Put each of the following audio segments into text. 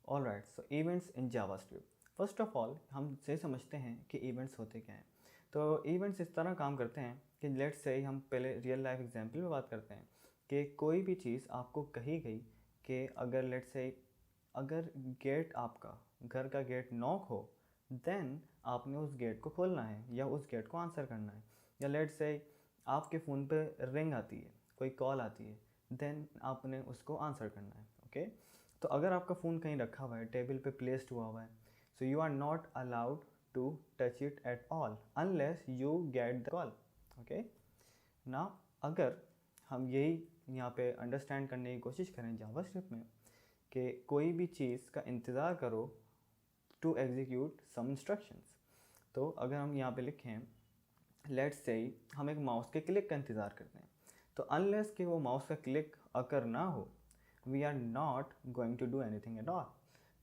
Alright, so events in JavaScript. First of all हम से समझते हैं कि इवेंट्स होते क्या हैं। तो इवेंट्स इस तरह काम करते हैं कि लेट्स से हम पहले रियल लाइफ एग्जांपल में बात करते हैं कि कोई भी चीज़ आपको कही गई कि अगर लेट्स से अगर गेट आपका घर का गेट नॉक हो देन आपने उस गेट को खोलना है या उस गेट को आंसर करना है। या लेट्स से आपके फ़ोन पे रिंग आती है, कोई कॉल आती है, देन आपने उसको आंसर करना है। ओके, तो अगर आपका फ़ोन कहीं रखा हुआ है, टेबल पे प्लेस्ड हुआ हुआ है, so you are not allowed to touch it at all unless you get the call. Okay, ना अगर हम यही यहाँ पे अंडरस्टैंड करने की कोशिश करें जावास्क्रिप्ट में कि कोई भी चीज़ का इंतज़ार करो टू एग्जीक्यूट सम इंस्ट्रक्शंस। तो अगर हम यहाँ पे लिखें लेट्स से हम एक माउस के क्लिक का इंतज़ार करते हैं, तो अनलेस कि वो माउस का क्लिक अगर ना हो we are not going to do anything at all.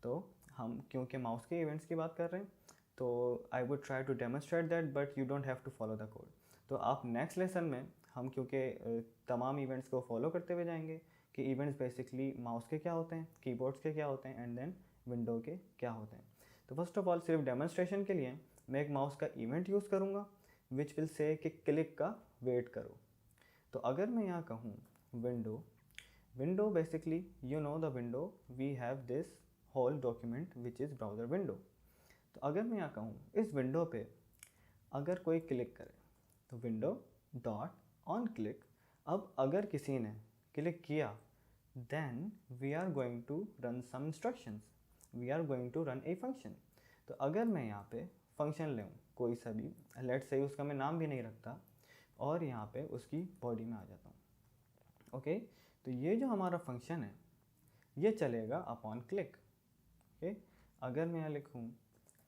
तो हम क्योंकि माउस के इवेंट्स की बात कर रहे हैं तो I would try to demonstrate that but you don't have to follow the code. तो आप नेक्स्ट लेसन में हम क्योंकि तमाम इवेंट्स को फॉलो करते हुए जाएंगे कि इवेंट्स बेसिकली माउस के क्या होते हैं, कीबोर्ड्स के क्या होते हैं एंड देन विंडो के क्या होते हैं। तो फर्स्ट ऑफ ऑल सिर्फ डेमोन्स्ट्रेशन के लिए मैं एक माउस का इवेंट यूज़ करूँगा विच विल से कि क्लिक का वेट करो। तो अगर मैं यहाँ कहूँ window basically you know the window we have this whole document which is browser window. तो अगर मैं यहाँ कहूँ इस विंडो पे अगर कोई क्लिक करे तो विंडो डॉट ऑन क्लिक। अब अगर किसी ने क्लिक किया then we are going to run some instructions, we are going to run a function. तो अगर मैं यहाँ पे फंक्शन लूँ कोई सा भी, लेट्स से उसका मैं नाम भी नहीं रखता और यहाँ पे उसकी बॉडी में आ जाता हूँ। ओके, तो ये जो हमारा फंक्शन है ये चलेगा अपॉन क्लिक। ओके, अगर मैं यहाँ लिखूँ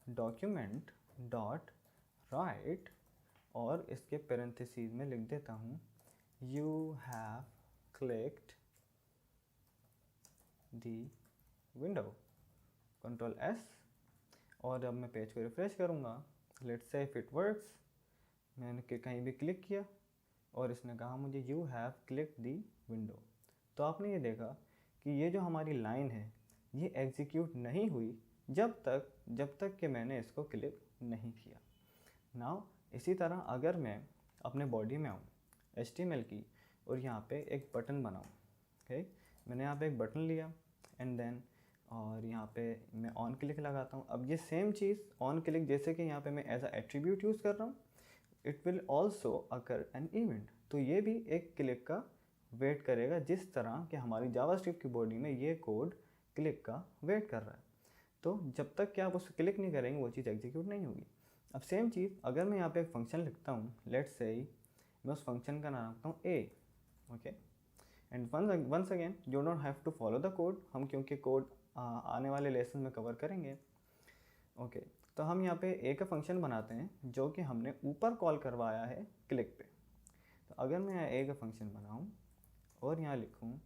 डॉक्यूमेंट डॉट राइट और इसके पेरेंथेसिस में लिख देता हूँ you have clicked the window, control S, और जब मैं पेज को रिफ्रेश करूँगा let's say if it works, मैंने कहीं भी क्लिक किया और इसने कहा मुझे you have click the window. तो आपने ये देखा कि ये जो हमारी लाइन है ये एग्जीक्यूट नहीं हुई जब तक कि मैंने इसको क्लिक नहीं किया। नाउ इसी तरह अगर मैं अपने बॉडी में आऊँ HTML की और यहाँ पे एक बटन बनाऊँ, ओके, मैंने यहाँ पे एक बटन लिया एंड देन और यहाँ पे मैं ऑन क्लिक लगाता हूँ। अब ये सेम चीज़ ऑन क्लिक जैसे कि यहाँ पे मैं एज अ एट्रीब्यूट यूज़ कर रहा हूँ, it will also occur an event. तो ये भी एक क्लिक का वेट करेगा जिस तरह कि हमारी जावास्क्रिप्ट की बॉडी में ये कोड क्लिक का वेट कर रहा है। तो जब तक कि आप उस क्लिक नहीं करेंगे वो चीज़ एग्जीक्यूट नहीं होगी। अब सेम चीज़ अगर मैं यहाँ पे एक फंक्शन लिखता हूँ, लेट्स से मैं उस फंक्शन का नाम रखता हूँ A. Okay, and once again you don't have to follow the code, हम क्योंकि कोड आने वाले लेसन में कवर करेंगे। ओके, तो हम यहाँ पे ए का फंक्शन बनाते हैं जो कि हमने ऊपर कॉल करवाया है क्लिक पे। तो अगर मैं यहाँ ए का फंक्शन बनाऊँ और यहाँ लिखूँ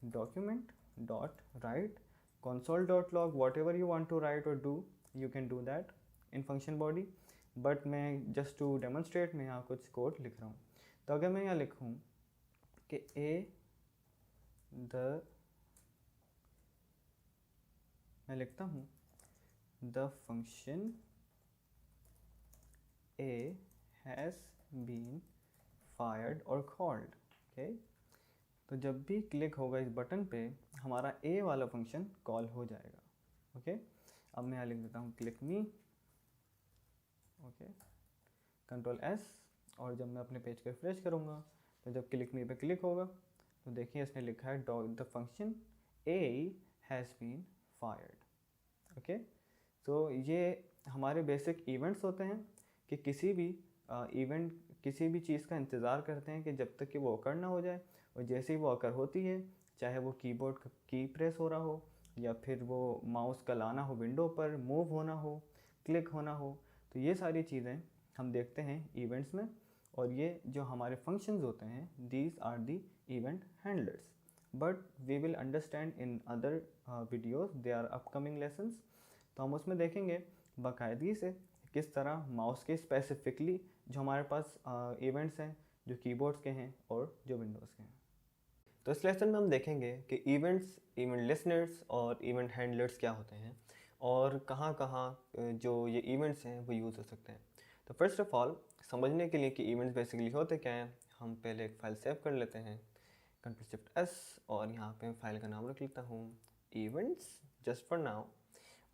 document dot right console dot log whatever you want to write or do you can do that in function body, but मैं जस्ट टू डेमोन्स्ट्रेट मैं यहाँ कुछ कोड लिख रहा हूँ। तो अगर मैं यहाँ लिखूँ कि मैं लिखता हूँ the function A has been fired और कॉल्ड। ओके, तो जब भी क्लिक होगा इस बटन पे हमारा ए वाला फंक्शन कॉल हो जाएगा। ओके, अब मैं यहाँ लिख देता हूँ क्लिक मी। ओके, कंट्रोल एस, और जब मैं अपने पेज को रिफ्रेश करूँगा तो जब क्लिक मी पे क्लिक होगा तो देखिए इसने लिखा है the function A has been fired. Okay, तो ये हमारे बेसिक इवेंट्स होते हैं कि किसी भी किसी भी चीज़ का इंतज़ार करते हैं कि जब तक कि वो अकर ना हो जाए, और जैसे ही वो अकर होती है चाहे वो कीबोर्ड का की प्रेस हो रहा हो या फिर वो माउस का लाना हो विंडो पर, मूव होना हो, क्लिक होना हो, तो ये सारी चीज़ें हम देखते हैं इवेंट्स में। और ये जो हमारे फंक्शंस होते हैं these are the event handlers, but we will understand in other videos, they are upcoming lessons. तो हम उसमें देखेंगे बाकायदगी से किस तरह माउस के स्पेसिफिकली जो हमारे पास इवेंट्स हैं जो कीबोर्ड्स के हैं और जो विंडोज़ के हैं। तो इस लेसन में हम देखेंगे कि इवेंट्स, इवेंट लिसनर्स और इवेंट हैंडलर्स क्या होते हैं और कहाँ कहाँ जो ये इवेंट्स हैं वो यूज़ हो सकते हैं। तो फर्स्ट ऑफ ऑल समझने के लिए कि इवेंट्स बेसिकली होते क्या हैं, हम पहले एक फ़ाइल सेव कर लेते हैं, Ctrl+Shift+S, और यहाँ पे फाइल का नाम रख लेता हूँ इवेंट्स जस्ट फॉर नाउ,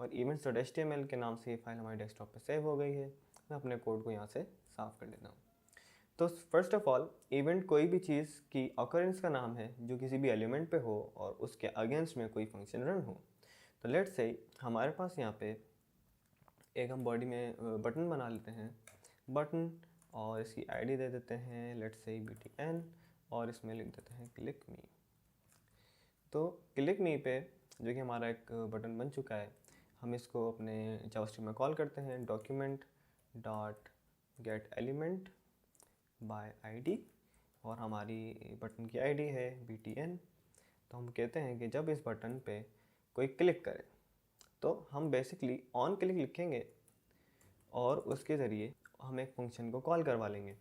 और events.html के नाम से ये फाइल हमारे डेस्कटॉप पे सेव हो गई है। मैं अपने कोड को यहाँ से साफ़ कर लेता हूँ। तो फर्स्ट ऑफ ऑल इवेंट कोई भी चीज़ की ऑकरेंस का नाम है जो किसी भी एलिमेंट पे हो और उसके अगेंस्ट में कोई फंक्शन रन हो। तो लेट्स से हमारे पास यहाँ पे एक हम बॉडी में बटन बना लेते हैं, बटन, और इसकी आईडी दे देते हैं लेट्स से btn, और इसमें लिख देते हैं क्लिक मी। तो क्लिक मी पे जो कि हमारा एक बटन बन चुका है, हम इसको अपने जावास्क्रिप्ट में कॉल करते हैं document dot gate element by ID, और हमारी बटन की आईडी है btn। तो हम कहते हैं कि जब इस बटन पे कोई क्लिक करे तो हम बेसिकली ऑन क्लिक लिखेंगे और उसके ज़रिए हम एक फंक्शन को कॉल करवा लेंगे।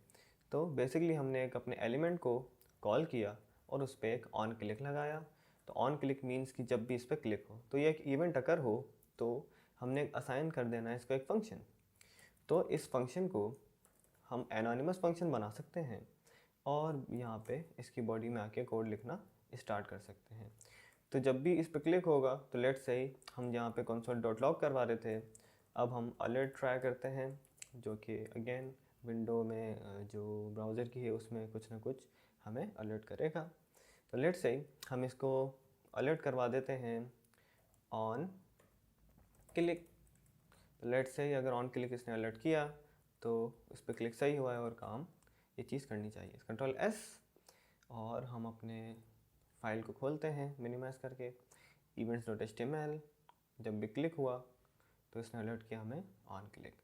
तो बेसिकली हमने एक अपने एलिमेंट को कॉल किया और उस पर एक ऑन क्लिक लगाया। तो ऑन क्लिक मीन्स कि जब भी इस पर क्लिक हो तो ये एक इवेंट अकर हो तो हमने असाइन कर देना है इसको एक फ़ंक्शन। तो इस फंक्शन को हम एनोनिमस फंक्शन बना सकते हैं और यहाँ पे इसकी बॉडी में आके कोड लिखना स्टार्ट कर सकते हैं। तो जब भी इस पर क्लिक होगा तो लेट्स से हम यहाँ पे console.log करवा रहे थे, अब हम अलर्ट ट्राई करते हैं जो कि अगेन विंडो में जो ब्राउज़र की है उसमें कुछ ना कुछ हमें अलर्ट करेगा। तो लेट्स से हम इसको अलर्ट करवा देते हैं ऑन क्लिक। तो लेट्स से अगर ऑन क्लिक इसने अलर्ट किया तो इस पर क्लिक सही हुआ है और काम ये चीज़ करनी चाहिए। Ctrl+S, और हम अपने फाइल को खोलते हैं मिनिमाइज़ करके events.html। जब भी क्लिक हुआ तो इसने अलर्ट किया हमें ऑन क्लिक।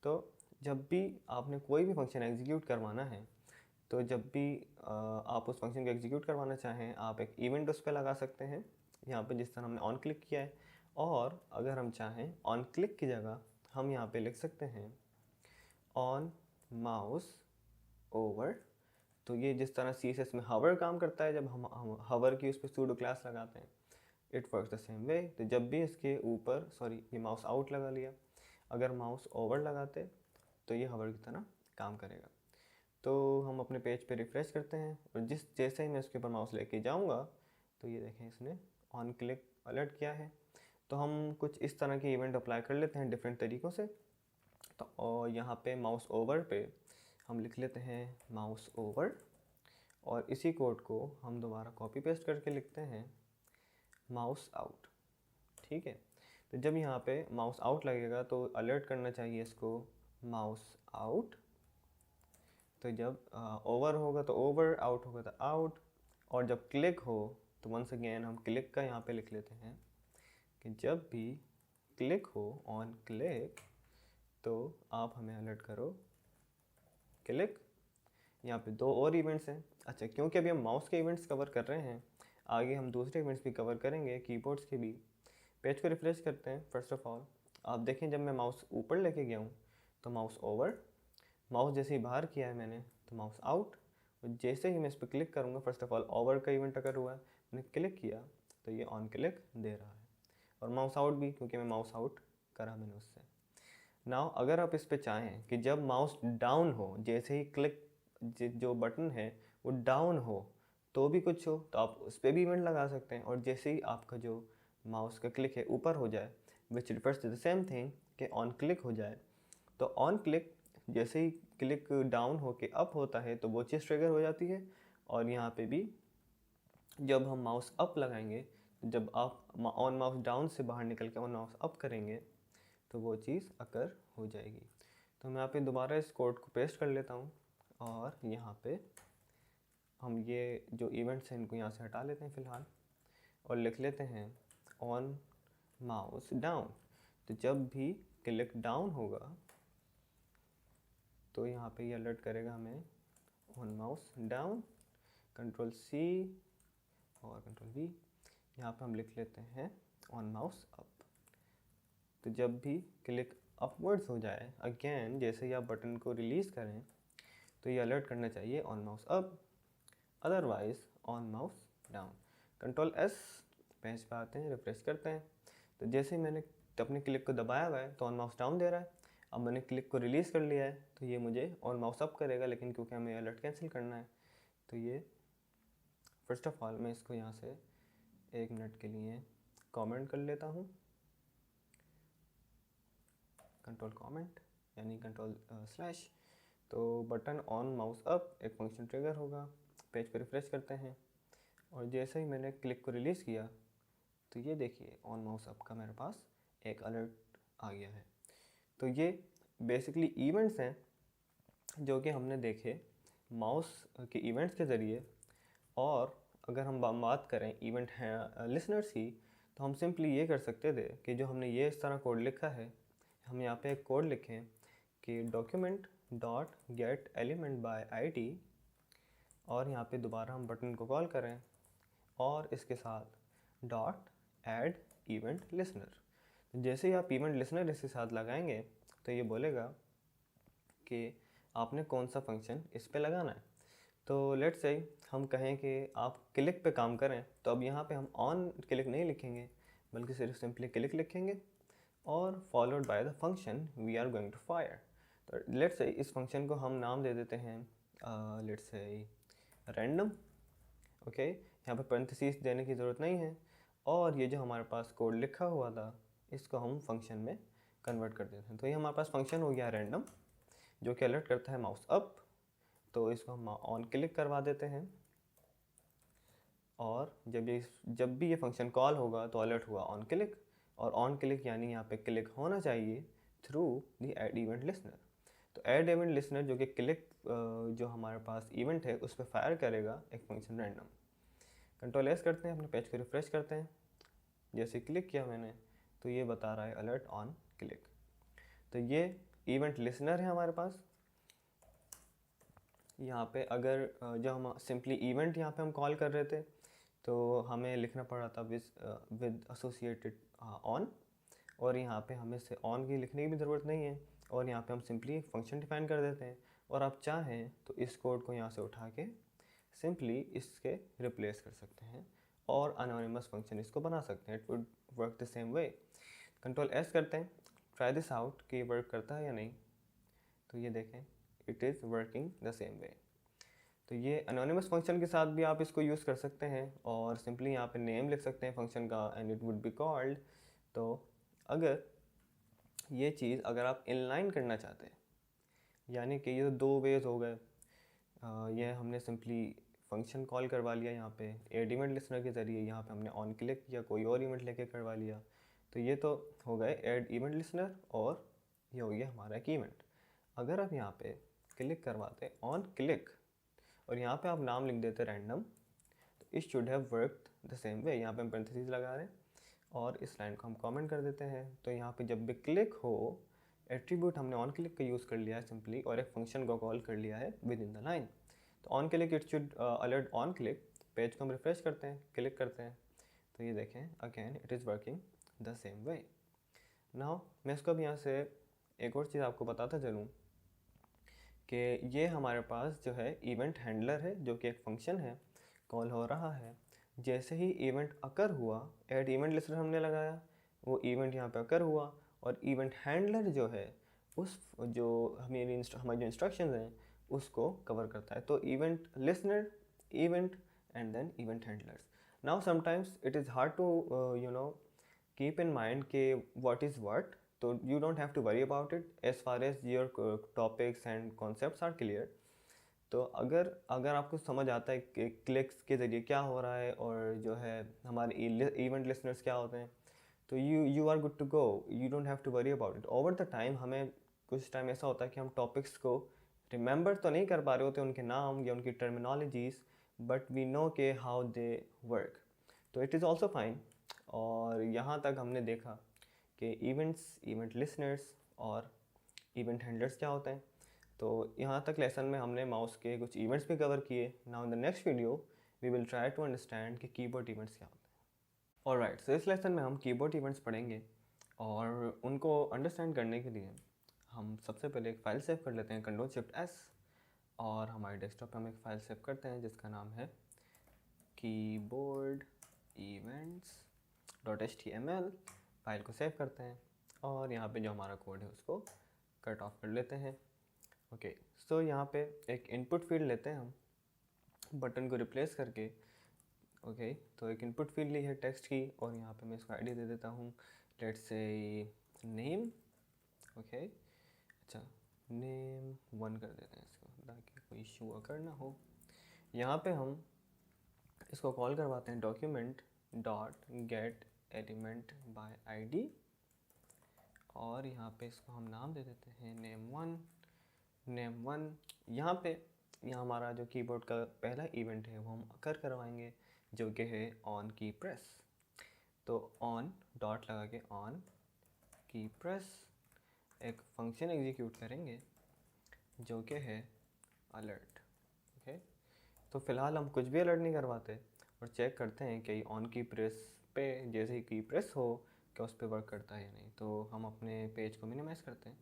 तो जब भी आपने कोई भी फंक्शन एग्जीक्यूट करवाना है, तो जब भी आप उस फंक्शन को एग्जीक्यूट करवाना चाहें आप एक इवेंट उस पर लगा सकते हैं यहाँ पे जिस तरह हमने ऑन क्लिक किया है। और अगर हम चाहें ऑन क्लिक की जगह हम यहाँ पे लिख सकते हैं ऑन माउस ओवर। तो ये जिस तरह CSS में हवर काम करता है, जब हम हवर की उस पर सूडो क्लास लगाते हैं, it works the same way. तो जब भी इसके ऊपर, सॉरी ये माउस आउट लगा लिया, अगर माउस ओवर लगाते तो ये हवर की तरह काम करेगा। तो हम अपने पेज पे रिफ़्रेश करते हैं और जैसे ही मैं इसके ऊपर माउस लेके जाऊंगा तो ये देखें इसने ऑन क्लिक अलर्ट किया है। तो हम कुछ इस तरह के इवेंट अप्लाई कर लेते हैं डिफरेंट तरीक़ों से। तो और यहाँ पे माउस ओवर पे हम लिख लेते हैं माउस ओवर, और इसी कोड को हम दोबारा कॉपी पेस्ट करके लिखते हैं माउस आउट। ठीक है, तो जब यहाँ पे माउस आउट लगेगा तो अलर्ट करना चाहिए इसको माउस आउट। तो जब ओवर होगा तो ओवर, आउट होगा तो आउट, और जब क्लिक हो तो वंस अगेन हम क्लिक का यहाँ पे लिख लेते हैं कि जब भी क्लिक हो ऑन क्लिक तो आप हमें अलर्ट करो क्लिक। यहाँ पे दो और इवेंट्स हैं। अच्छा, क्योंकि अभी हम माउस के इवेंट्स कवर कर रहे हैं, आगे हम दूसरे इवेंट्स भी कवर करेंगे, कीबोर्ड्स के भी। पेज को रिफ्रेश करते हैं। फर्स्ट ऑफ ऑल आप देखें जब मैं माउस ऊपर लेके गया हूँ तो माउस ओवर, माउस जैसे ही बाहर किया है मैंने तो माउस आउट, और जैसे ही मैं इस पर क्लिक करूँगा, फर्स्ट ऑफ ऑल ओवर का इवेंट अगर हुआ है, मैंने क्लिक किया तो ये ऑन क्लिक दे रहा है, और माउस आउट भी क्योंकि मैं माउस आउट करा मैंने उससे। नाउ अगर आप इस पे चाहें कि जब माउस डाउन हो, जैसे ही क्लिक जो बटन है वो डाउन हो तो भी कुछ हो, तो आप उस पर भी इवेंट लगा सकते हैं। और जैसे ही आपका जो माउस का क्लिक है ऊपर हो जाए, which refers to the same thing कि ऑन क्लिक हो जाए, तो ऑन क्लिक जैसे ही क्लिक डाउन हो के अप होता है तो वो चीज़ ट्रिगर हो जाती है। और यहाँ पे भी जब हम माउस अप लगाएंगे, जब आप ऑन माउस डाउन से बाहर निकल के ऑन माउस अप करेंगे तो वो चीज़ अकर हो जाएगी। तो मैं यहाँ पे दोबारा इस कोड को पेस्ट कर लेता हूँ, और यहाँ पे हम ये जो इवेंट्स हैं इनको यहाँ से हटा लेते हैं फ़िलहाल, और लिख लेते हैं ऑन माउस डाउन। तो जब भी क्लिक डाउन होगा तो यहाँ पे ये अलर्ट करेगा हमें ऑन माउस डाउन। Ctrl+C और Ctrl+V, यहाँ पे हम लिख लेते हैं ऑन माउस अप। तो जब भी क्लिक अपवर्ड्स हो जाए, अगेन जैसे ही आप बटन को रिलीज़ करें तो ये अलर्ट करना चाहिए on mouse up, otherwise on mouse down. Control S, page पे आते हैं, रिफ्रेश करते हैं। तो जैसे ही मैंने अपने क्लिक को दबाया हुआ है तो ऑन माउस डाउन दे रहा है। अब मैंने क्लिक को रिलीज़ कर लिया है तो ये मुझे ऑन माउस अप करेगा, लेकिन क्योंकि हमें अलर्ट कैंसिल करना है तो ये फर्स्ट ऑफ ऑल मैं इसको यहाँ से 1 मिनट के लिए कमेंट कर लेता हूँ। कंट्रोल कमेंट यानी कंट्रोल स्लैश। तो बटन ऑन माउस अप एक फंक्शन ट्रिगर होगा। पेज को रिफ्रेश करते हैं और जैसे ही मैंने क्लिक को रिलीज़ किया तो ये देखिए ऑन माउस अप का मेरे पास एक अलर्ट आ गया है। तो ये बेसिकली इवेंट्स हैं जो कि हमने देखे माउस के इवेंट्स के ज़रिए। और अगर हम बात करें इवेंट हैं लिसनर्स की, तो हम सिंपली ये कर सकते थे कि जो हमने ये इस तरह कोड लिखा है, हम यहाँ पे एक कोड लिखें कि document dot gate element by ID, और यहाँ पे दोबारा हम बटन को कॉल करें और इसके साथ डॉट ऐड इवेंट लिसनर। जैसे ही आप इवेंट लिसनर इसके साथ लगाएंगे तो ये बोलेगा कि आपने कौन सा फंक्शन इस पे लगाना है। तो लेट्स से हम कहें कि आप क्लिक पे काम करें, तो अब यहाँ पे हम ऑन क्लिक नहीं लिखेंगे बल्कि सिर्फ सिंपली क्लिक लिखेंगे और followed by the function we are going to fire. तो लेट्स से इस फंक्शन को हम नाम दे देते हैं लेट्स से रैंडम। ओके, यहाँ पे पेरेंथेसिस देने की ज़रूरत नहीं है। और ये जो हमारे पास कोड लिखा हुआ था इसको हम फंक्शन में कन्वर्ट कर देते हैं। तो ये हमारे पास फंक्शन हो गया रैंडम, जो कि अलर्ट करता है माउस अप। तो इसको हम ऑन क्लिक करवा देते हैं और जब भी ये फंक्शन कॉल होगा तो अलर्ट हुआ ऑन क्लिक। और ऑन क्लिक यानी यहाँ पे क्लिक होना चाहिए through the add event listener. तो ऐड इवेंट लिसनर जो कि क्लिक जो हमारे पास इवेंट है उस पर फायर करेगा एक फंक्शन रैंडम। कंट्रोल एस करते हैं, अपने पेज को रिफ्रेश करते हैं। जैसे क्लिक किया मैंने तो ये बता रहा है अलर्ट ऑन क्लिक। तो ये इवेंट लिसनर है हमारे पास। यहाँ पे अगर जब हम सिंपली इवेंट यहाँ पे हम कॉल कर रहे थे तो हमें लिखना पड़ रहा था विद एसोसिएटेड ऑन, और यहाँ पे हमें से ऑन की लिखने की भी ज़रूरत नहीं है और यहाँ पे हम सिंपली एक फंक्शन डिफाइन कर देते हैं। और आप चाहें तो इस कोड को यहाँ से उठा के सिंपली इसके रिप्लेस कर सकते हैं और अनोनिमस फंक्शन इसको बना सकते हैं। It would work the same way. Control S करते हैं, ट्राई दिस आउट कि वर्क करता है या नहीं। तो ये देखें it is working the same way. तो ये अनोनिमस फंक्शन के साथ भी आप इसको यूज़ कर सकते हैं और सिंपली यहाँ पे नेम लिख सकते हैं फंक्शन का and it would be called. तो अगर ये चीज़ अगर आप इनलाइन करना चाहते हैं, यानी कि ये दो वेज हो गए। ये हमने सिंपली फंक्शन कॉल करवा लिया यहाँ पे ऐड इवेंट लिसनर के ज़रिए, यहाँ पे हमने ऑन क्लिक या कोई और इवेंट लेके करवा लिया। तो ये तो हो गए ऐड इवेंट लिसनर और ये हो गया हमारा एक इवेंट। अगर आप यहाँ पे क्लिक करवाते ऑन क्लिक और यहाँ पे आप नाम लिख देते रैंडम, तो it should have worked the same way. यहाँ पे हम पेरेंथेसिस लगा रहे हैं और इस लाइन को हम कमेंट कर देते हैं। तो यहाँ पे जब भी क्लिक हो, एट्रीब्यूट हमने ऑन क्लिक का यूज़ कर लिया है सिंपली और एक फंक्शन को कॉल कर लिया है विद इन द लाइन। तो on click it should alert on click. Page को हम रिफ्रेश करते हैं, क्लिक करते हैं तो ये देखें again it is working the same way. Now मैं इसको अब यहाँ से एक और चीज़ आपको बताता चलूँ कि ये हमारे पास जो है इवेंट हैंडलर है, जो कि एक फंक्शन है कॉल हो रहा है। जैसे ही इवेंट अकर हुआ, ऐड इवेंट लिस्टर हमने लगाया, वो इवेंट यहाँ पे अकर हुआ और इवेंट हैंडलर जो है उस जो हमारी जो इंस्ट्रक्शंस हैं उसको कवर करता है। तो event listener, event and then event handlers. Now sometimes it is hard to keep in mind के व्हाट इज़ व्हाट। तो you don't have to worry about it as far as your topics and concepts are clear। तो अगर आपको समझ आता है कि clicks के ज़रिए क्या हो रहा है और जो है हमारे इवेंट लिसनर्स क्या होते हैं, तो you are good to go. You don't have to worry about it. Over the time हमें कुछ टाइम ऐसा होता है कि हम टॉपिक्स को रिमेंबर तो नहीं कर पा रहे होते उनके नाम या उनकी टर्मिनोलॉजीज़, बट वी नो के हाउ दे वर्क। तो इट इज़ ऑल्सो फाइन। और यहाँ तक हमने देखा कि इवेंट्स, इवेंट लिसनर्स और इवेंट हैंडलर्स क्या होते हैं। तो यहाँ तक लेसन में हमने माउस के कुछ इवेंट्स भी कवर किए। Now in the next video we will try to understand कि कीबोर्ड इवेंट्स क्या होते हैं। ऑलराइट, सो इस लेसन में हम कीबोर्ड इवेंट्स पढ़ेंगे और उनको अंडरस्टैंड करने के लिए हम सबसे पहले एक फ़ाइल सेव कर लेते हैं, कंट्रोल शिफ्ट एस, और हमारे डेस्कटॉप पर हम एक फ़ाइल सेव करते हैं जिसका नाम है कीबोर्ड इवेंट्स .html फाइल को सेव करते हैं और यहाँ पे जो हमारा कोड है उसको कट ऑफ कर लेते हैं। ओके, सो यहाँ पे एक इनपुट फील्ड लेते हैं हम बटन को रिप्लेस करके। ओके, तो एक इनपुट फील्ड ली है टेक्स्ट की और यहाँ पे मैं इसको आईडी दे देता हूँ, लेट्स से नेम। ओके, अच्छा नेम 1 कर देते हैं इसको ताकि कोई इशू अगर ना हो। यहाँ पे हम इसको कॉल करवाते हैं document dot gate element by ID और यहाँ पे इसको हम नाम दे देते हैं नेम1। यहाँ हमारा जो कीबोर्ड का पहला इवेंट है वो हम अकर करवाएंगे जो कि है ऑन की प्रेस। तो ऑन डॉट लगा के ऑन की प्रेस एक फंक्शन एग्जीक्यूट करेंगे जो कि है अलर्ट। ओके, तो फ़िलहाल हम कुछ भी अलर्ट नहीं करवाते और चेक करते हैं कि ऑन की प्रेस पे जैसे ही की प्रेस हो क्या उस पर वर्क करता है या नहीं। तो हम अपने पेज को मिनिमाइज़ करते हैं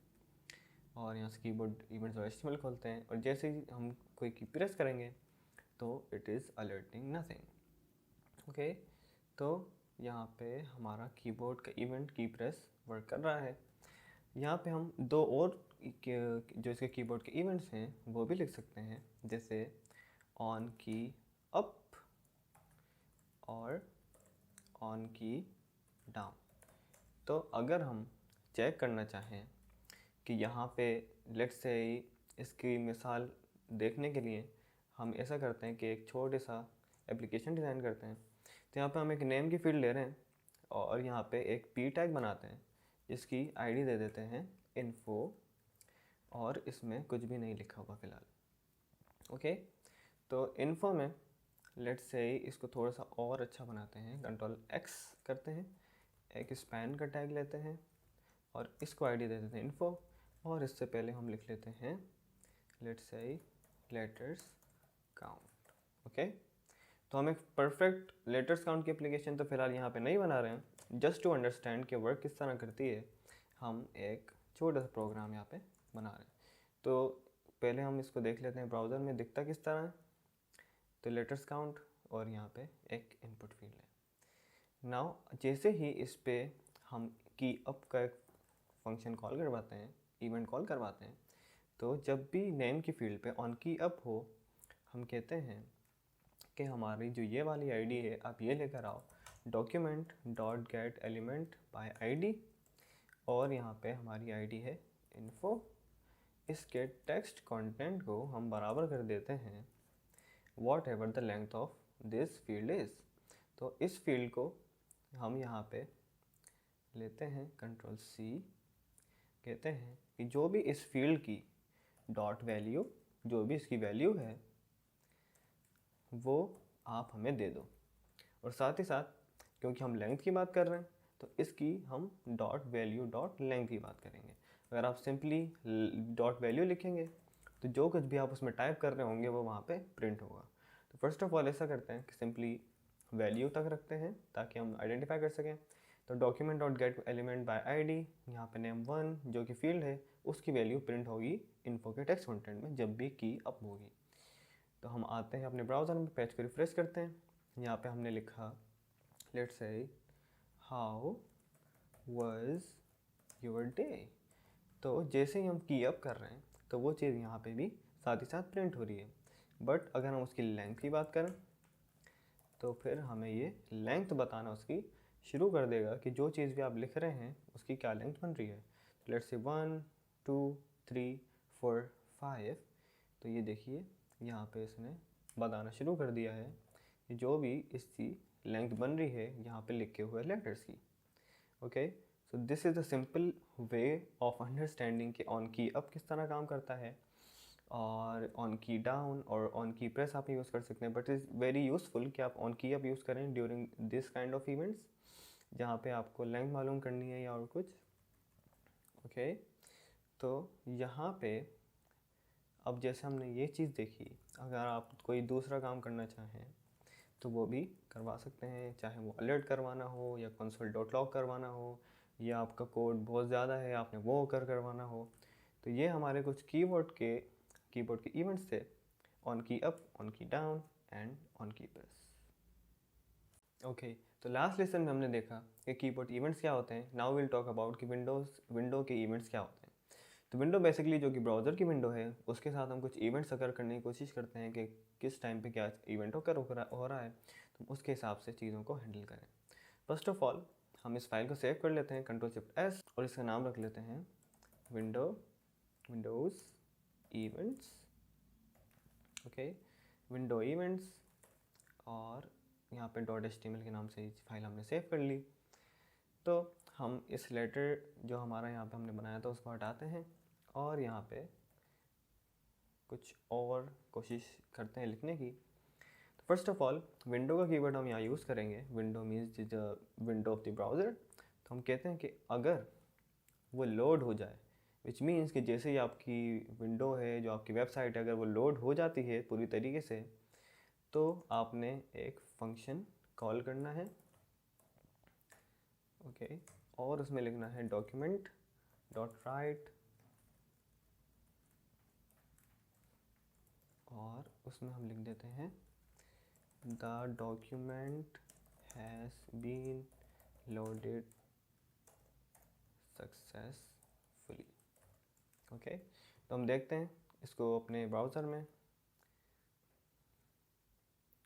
और यहाँ से कीबोर्ड इवेंट्स और HTML खोलते हैं और जैसे ही हम कोई की प्रेस करेंगे तो it is alerting nothing. Okay, तो यहाँ पे हमारा कीबोर्ड का इवेंट की प्रेस वर्क कर रहा है। यहाँ पे हम दो और जो इसके कीबोर्ड के इवेंट्स हैं वो भी लिख सकते हैं, जैसे ऑन की अप और ऑन की डाउन। तो अगर हम चेक करना चाहें कि यहाँ पे लेट्स से इसकी मिसाल देखने के लिए हम ऐसा करते हैं कि एक छोटे सा एप्लीकेशन डिज़ाइन करते हैं। तो यहाँ पे हम एक नेम की फील्ड ले रहे हैं और यहाँ पे एक पी टैग बनाते हैं जिसकी आईडी दे देते हैं इन्फो और इसमें कुछ भी नहीं लिखा हुआ फ़िलहाल। ओके, तो इन्फो में लेट्स से इसको थोड़ा सा और अच्छा बनाते हैं, Ctrl+X करते हैं, एक स्पैन का टैग लेते हैं और इसको आईडी दे देते हैं इन्फो और इससे पहले हम लिख लेते हैं let's say letters count. Okay, तो हम एक परफेक्ट लेटर्स काउंट की एप्लीकेशन तो फ़िलहाल यहाँ पे नहीं बना रहे हैं, जस्ट टू अंडरस्टैंड कि वर्क किस तरह करती है हम एक छोटा सा प्रोग्राम यहाँ पे बना रहे हैं। तो पहले हम इसको देख लेते हैं ब्राउज़र में दिखता किस तरह है। तो लेटर्स काउंट और यहाँ पे एक इनपुट फील्ड है। नाउ जैसे ही इस पे हम की अप का एक फंक्शन कॉल करवाते हैं, इवेंट कॉल करवाते हैं, तो जब भी नेम की फील्ड पे ऑन की अप हो हम कहते हैं कि हमारी जो ये वाली आईडी है आप ये लेकर आओ document dot gate element by ID और यहाँ पे हमारी आईडी है इन्फो। इसके टेक्स्ट कंटेंट को हम बराबर कर देते हैं what ever the length of this field is. तो इस फील्ड को हम यहाँ पे लेते हैं Ctrl+C, कहते हैं कि जो भी इस फील्ड की डॉट वैल्यू जो भी इसकी वैल्यू है वो आप हमें दे दो और साथ ही साथ क्योंकि हम लेंथ की बात कर रहे हैं तो इसकी हम डॉट वैल्यू डॉट लेंथ की बात करेंगे। अगर आप सिंपली डॉट वैल्यू लिखेंगे तो जो कुछ भी आप उसमें टाइप कर रहे होंगे वो वहाँ पे प्रिंट होगा। तो फर्स्ट ऑफ ऑल ऐसा करते हैं कि सिंपली वैल्यू तक रखते हैं ताकि हम आइडेंटिफाई कर सकें। तो document dot gate element by ID, यहाँ पे नेम1 जो कि फील्ड है उसकी वैल्यू प्रिंट होगी इन्फो के टेक्स्ट कंटेंट में जब भी की अप होगी। तो हम आते हैं अपने ब्राउज़र में, पेज को रिफ्रेश करते हैं। यहाँ पे हमने लिखा let's say how was your day. तो जैसे ही हम की अप कर रहे हैं तो वो चीज़ यहाँ पे भी साथ ही साथ प्रिंट हो रही है। बट अगर हम उसकी लेंथ की बात करें तो फिर हमें ये लेंथ बताना उसकी शुरू कर देगा कि जो चीज़ भी आप लिख रहे हैं उसकी क्या लेंथ बन रही है। Let's say 1 2 3 4 5। तो ये देखिए यहाँ पे इसने बताना शुरू कर दिया है कि जो भी इसकी लेंथ बन रही है यहाँ पे लिखे हुए लेटर्स की। Okay, so this is the simple way of understanding कि ऑन की अप किस तरह काम करता है और ऑन की डाउन और ऑन की प्रेस आप यूज़ कर सकते हैं। बट इज़ वेरी यूज़फुल कि आप ऑन की अप यूज़ करें during this kind of events जहाँ पे आपको लेंथ मालूम करनी है या और कुछ। ओके, तो यहाँ पे अब जैसे हमने ये चीज़ देखी, अगर आप कोई दूसरा काम करना चाहें तो वो भी करवा सकते हैं, चाहे वो अलर्ट करवाना हो या कंसोल डॉट लॉग करवाना हो या आपका कोड बहुत ज़्यादा है आपने वो करवाना हो। तो ये हमारे कुछ कीबोर्ड के इवेंट्स थे, ऑन की अप, ऑन की डाउन एंड ऑन की प्रेस। ओके, तो लास्ट लेसन में हमने देखा कि कीबोर्ड इवेंट्स क्या होते हैं। नाउ विल टॉक अबाउट कि विंडो के इवेंट्स क्या होते हैं। तो विंडो बेसिकली जो कि ब्राउज़र की विंडो है, उसके साथ हम कुछ इवेंट्स अगर करने की कोशिश करते हैं कि किस टाइम पे क्या इवेंट हो रहा है, तो उसके हिसाब से चीज़ों को हैंडल करें। फर्स्ट ऑफ ऑल हम इस फाइल को सेव कर लेते हैं Ctrl+S और इसका नाम रख लेते हैं Windows events. Okay, window events, और यहाँ पे .html के नाम से फाइल हमने सेव कर ली। तो हम इस लेटर जो हमारा यहाँ पे हमने बनाया था उसको हटाते हैं और यहाँ पे कुछ और कोशिश करते हैं लिखने की। तो फर्स्ट ऑफ ऑल विंडो का कीवर्ड हम यहाँ यूज़ करेंगे। Window means the window of the browser. तो हम कहते हैं कि अगर वो लोड हो जाए, विच मीन्स कि जैसे ही आपकी विंडो है, जो आपकी वेबसाइट है, अगर वो लोड हो जाती है पूरी तरीके से, तो आपने एक फंक्शन कॉल करना है। ओके, और उसमें लिखना है document.write, और उसमें हम लिख देते हैं the document has been loaded successfully. Okay, तो हम देखते हैं इसको अपने ब्राउज़र में,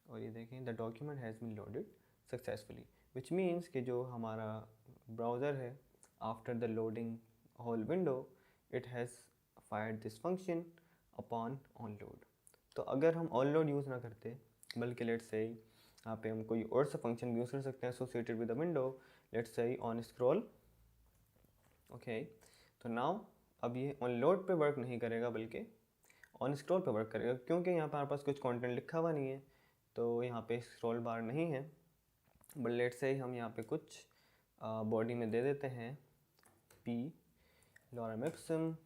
और ये देखें the document has been loaded successfully, which means कि जो हमारा ब्राउज़र है, after the loading whole window it has fired this function upon on load. तो अगर हम ऑन लोड यूज़ ना करते, बल्कि लेट्स से यहाँ पे हम कोई और सा फंक्शन यूज़ कर सकते हैं associated with the window, let's say on scroll. Okay, तो नाउ अब ये ऑन लोड पे वर्क नहीं करेगा बल्कि ऑन स्क्रॉल पे वर्क करेगा, क्योंकि यहाँ पर हमारे पास कुछ कंटेंट लिखा हुआ नहीं है, तो यहाँ पे स्क्रॉल बार नहीं है। बट लेट्स से हम यहाँ पे कुछ बॉडी में दे देते हैं P लॉरम इप्सम,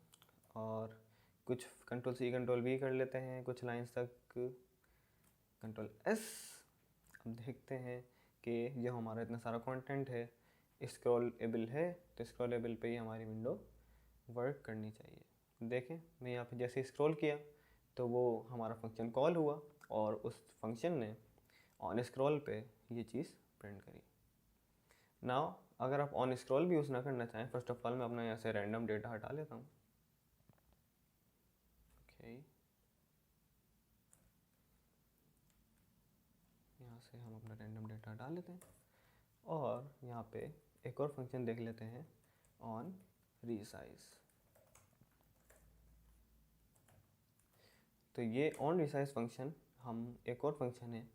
और कुछ Ctrl+C Ctrl+V कर लेते हैं कुछ लाइंस तक, Ctrl+S। अब देखते हैं कि जो हमारा इतना सारा कंटेंट है स्क्रॉलेबल है, तो स्क्रॉलेबल पे ही हमारी विंडो वर्क करनी चाहिए। देखें मैं यहाँ पे जैसे स्क्रॉल किया तो वो हमारा फंक्शन कॉल हुआ, और उस फंक्शन ने ऑन स्क्रॉल पे ये चीज़ प्रिंट करी। नाउ अगर आप ऑन स्क्रॉल भी यूज़ ना करना चाहें, फर्स्ट ऑफ ऑल मैं अपना यहाँ से रैंडम डेटा हटा लेता हूँ। ओके, यहाँ से हम अपना रैंडम डेटा हटा लेते हैं, और यहाँ पे एक और फंक्शन देख लेते हैं ऑन रीसाइज। तो ये ऑन रीसाइज फंक्शन हम एक और फंक्शन है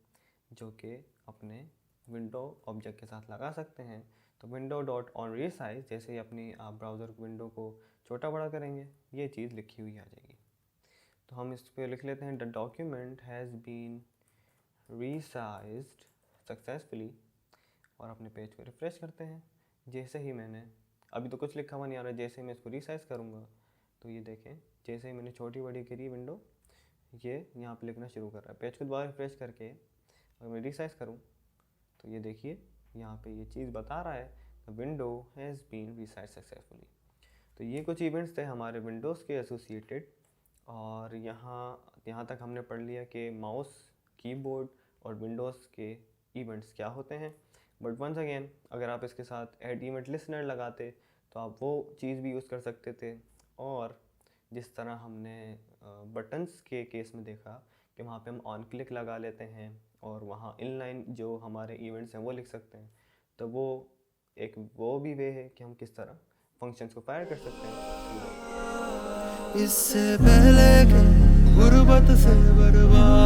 जो कि अपने विंडो ऑब्जेक्ट के साथ लगा सकते हैं। तो विंडो डॉट ऑन रीसाइज, जैसे ही अपनी आप ब्राउज़र विंडो को छोटा बड़ा करेंगे ये चीज़ लिखी हुई आ जाएगी। तो हम इस पर लिख लेते हैं the document has been resized successfully, और अपने पेज को रिफ़्रेश करते हैं। जैसे ही मैंने, अभी तो कुछ लिखा हुआ नहीं आ रहा, जैसे ही मैं इसको रीसाइज करूँगा तो ये देखें जैसे ही मैंने छोटी बड़ी करी विंडो, ये यहाँ पे लिखना शुरू कर रहा है। पेज को दोबारा रिफ्रेश करके अगर मैं रीसाइज करूँ तो ये देखिए यहाँ पे ये चीज़ बता रहा है window has been resize successfully. तो ये कुछ इवेंट्स थे हमारे विंडोज़ के एसोसिएटेड, और यहाँ तक हमने पढ़ लिया कि माउस, कीबोर्ड और विंडोज़ के इवेंट्स क्या होते हैं। बट वंस अगेन अगर आप इसके साथ ऐड इवेंट लिसनर लगाते तो आप वो चीज़ भी यूज़ कर सकते थे, और जिस तरह हमने बटन्स के केस में देखा कि वहाँ पे हम ऑन क्लिक लगा लेते हैं और वहाँ इनलाइन जो हमारे इवेंट्स हैं वो लिख सकते हैं, तो वो भी वे है कि हम किस तरह फंक्शंस को फायर कर सकते हैं। इससे पहले गुर्बत से बर्बाद